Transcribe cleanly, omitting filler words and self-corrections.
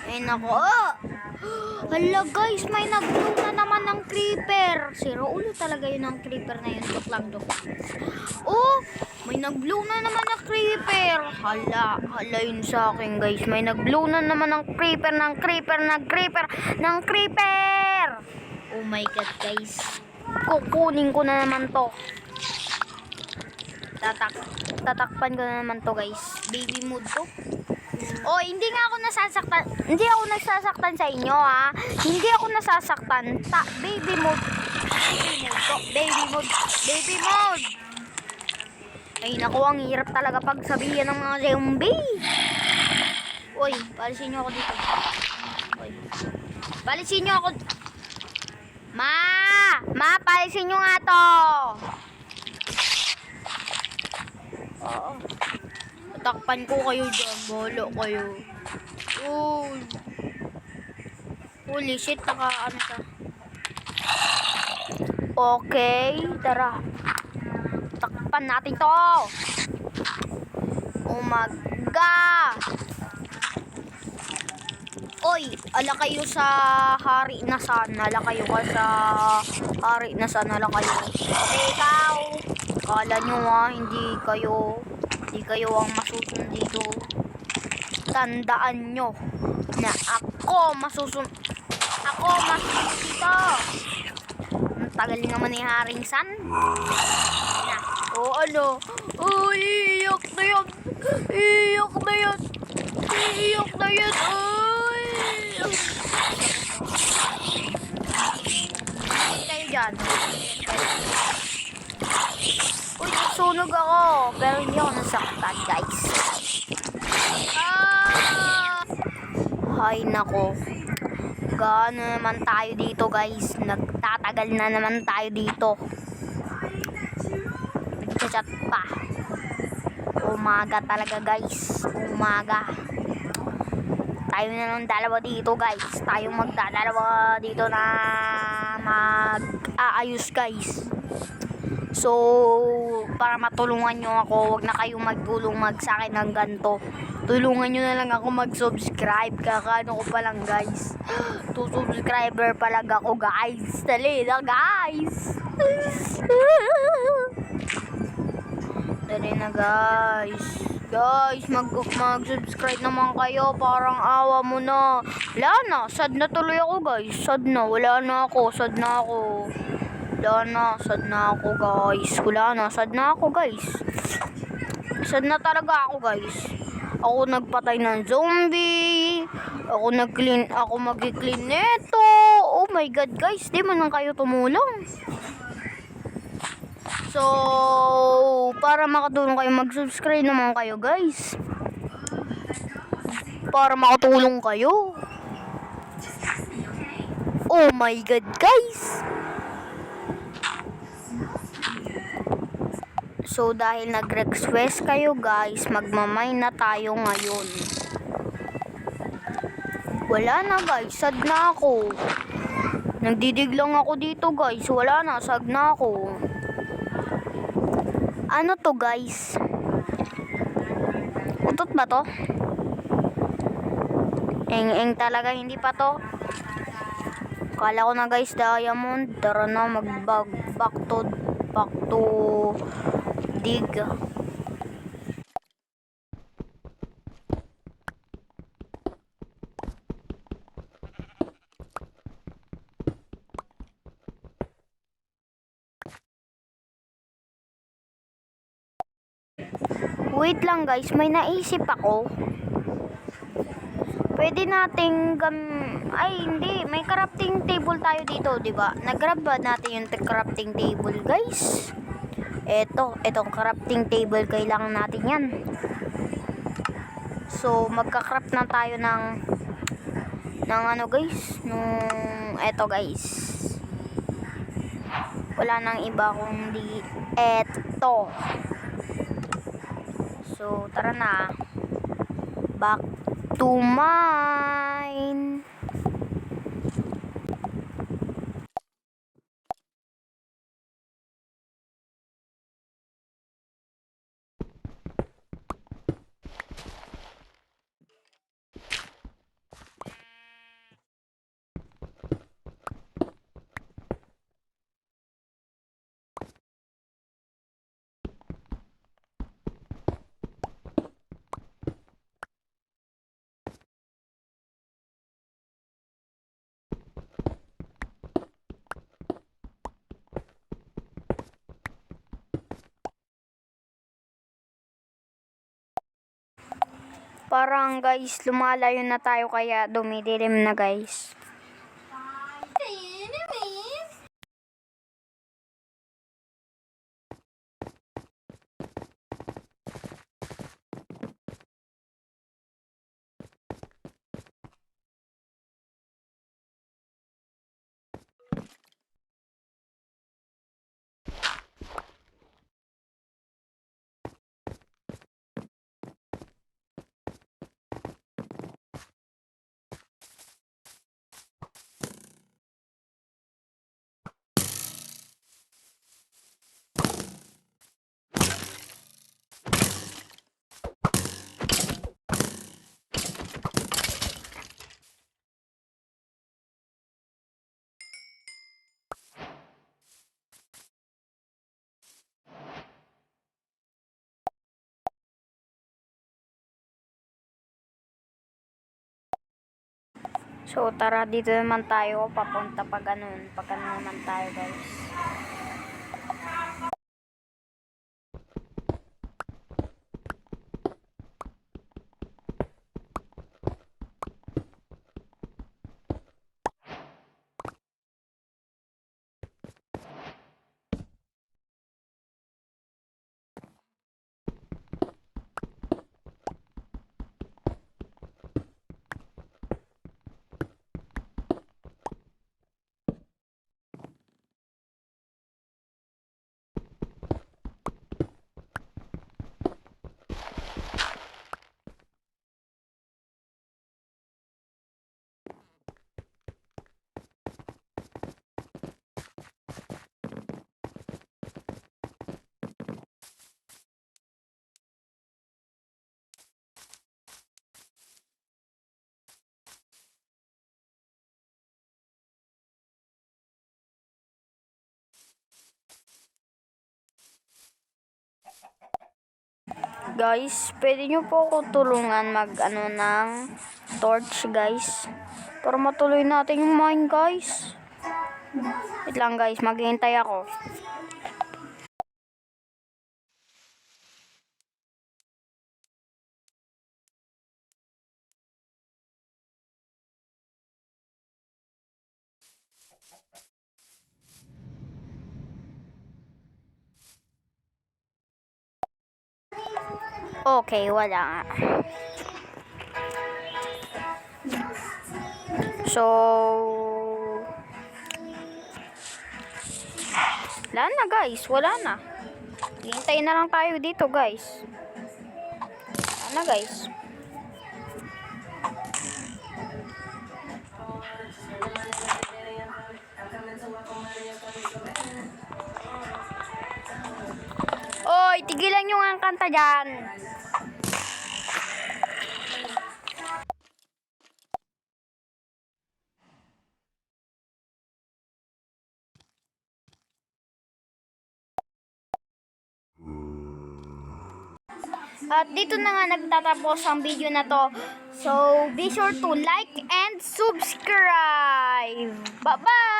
Ay nako. Hala guys, may nag-blow na naman ng creeper. Siro ulo talaga yun ng creeper na yun. Joke lang, joke lang. Oh, may nag-blow na naman ng creeper. Hala yun sa akin guys. May nag-blow na naman ng creeper, ng creeper. Oh my god guys. Kukunin ko na naman to. Tatakpan ko na naman to guys. Baby mood to. Oh, hindi ako nasasaktan sa inyo ha. Hindi ako nasasaktan. Baby mode. Baby mode. Ay naku, ang hirap talaga pag sabihin ng mga zombie. Oy, palisin niyo ako dito. Oy. Palisin niyo ako. Ma, palisin niyo nga to. Oo. Takpan ko kayo dyan. Bolo kayo. Uy. Holy shit. Ano siya. Okay. Tara. Takpan natin to. Umaga. Oy. Ala kayo sa hari na san. Ala kayo ka sa hari na san. Ala kayo. Okay, ikaw. Kala nyo hindi kayo ang masusunod dito. Tandaan nyo na ako masusunod dito. Ang tagal naman ni Haring San. Ano? Oh, iyak na yan. Kayo dyan. Uy, nasunog ako. Pero hindi ako nasaktan, guys. Hay nako. Gaano naman tayo dito, guys. Nagtatagal na naman tayo dito. Nagchat pa. Umaga talaga, guys. Umaga. Tayo na lang dalawa dito, guys. Tayo magdadalawa dito na mag-aayos, guys. So, para matulungan nyo ako, wag na kayong magtulong sa akin ng ganito. Tulungan nyo na lang ako mag-subscribe. Kakano ko pa lang, guys. 2 subscriber pa lang ako, guys. Dali na, guys. Dali na, guys. Guys, mag-subscribe naman kayo. Parang awa mo na. Wala na. Sad na tuloy ako, guys. Sad na. Wala na ako. Sad na ako, guys. Sad na talaga ako, guys. Ako nagpatay ng zombie. Ako mag-clean neto. Oh my god, guys. Di man lang kayo tumulong. So, para makatulong kayo, mag-subscribe naman kayo, guys. Para makatulong kayo. Oh my god, guys. So, dahil nag-request kayo, guys, magmamine na tayo ngayon. Wala na, guys. Sad na ako. Nagdidig lang ako dito, guys. Wala na. Sad na ako. Ano to, guys? Utot ba to? Eng talaga, hindi pa to. Kala ko na, guys, diamond. Tara na, back to dig. Wait lang, guys, may naisip ako. Pwede nating hindi, may crafting table tayo dito, 'di ba? Nag-grab ba natin yung crafting table, guys? Etong crafting table, kailangan natin 'yan. So, magka-craft na tayo ng ano, guys? Guys. Wala nang iba kundi eto. So, tara na. Back to mine. Parang guys, lumalayo na tayo kaya dumidilim na guys. So tara, dito naman tayo papunta pag ganun naman tayo guys. Guys, pwede nyo po ako tulungan mag ng torch guys. Para matuloy natin yung mine guys. Wait lang guys, maghihintay ako. Okay, wala nga. So, wala na guys, wala na. Hintayin na lang tayo dito guys. Wala na guys. Oy, tigilan nyo nga ang kanta dyan. At dito na nga nagtatapos ang video na to. So, be sure to like and subscribe. Bye-bye!